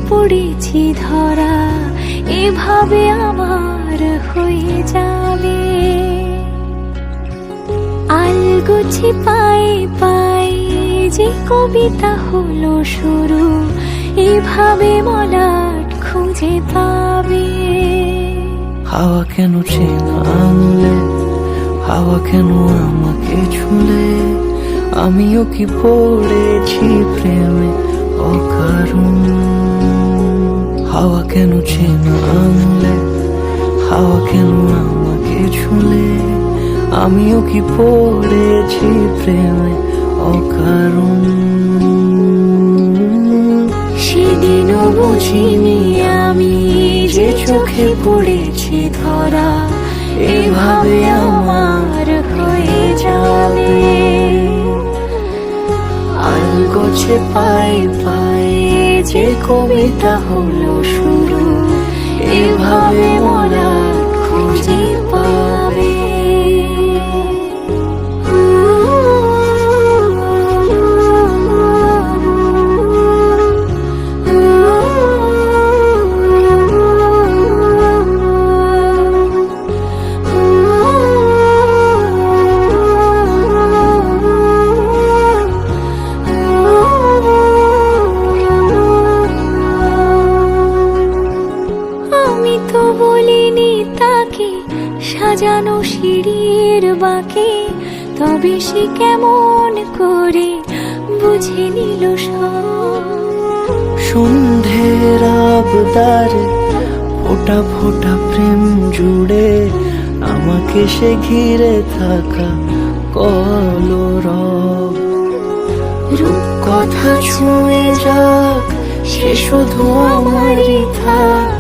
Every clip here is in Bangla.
পড়েছি ধরা, এভাবে আমার হয়ে যাবে। আলগোছে পায়ে পায়ে যে কবিতা হলো শুরু, এভাবে মলাট খুঁজে পাবে। হাওয়া কেন চেনা আনলে, হাওয়া কেন আমাকে ছুলে, আমিও কি পড়েছি প্রেমে অকারণ। হাওয়া কেন চেনা আনলে, হাওয়া কেন আমাকে ছুলে, আমিও কি পড়েছি প্রেমে অকারণ। সেদিনও বুঝিনি আমি যে চোখে পড়েছি ধরা, এভাবে আমার হয়ে যাবে। আলগোছে পায়ে পায়ে যে কবিতা হলো শুরু, এভাবে মলাট খুঁজে পাবে। আমি তো বলিনি তাকে সাজানো সিঁড়ির বাঁকে, তবে সে কেমন করে বুঝে নিল সব। সন্ধ্যের আবদারে ফোটা ফোটা প্রেম জুড়ে, আমাকে সে ঘিরে থাকা কলরব। রূপকথা ছুঁয়ে যাক, সে শুধু আমারই থাক,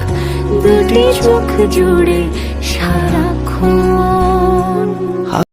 দুটি চোখ জুড়ে সারাক্ষণ।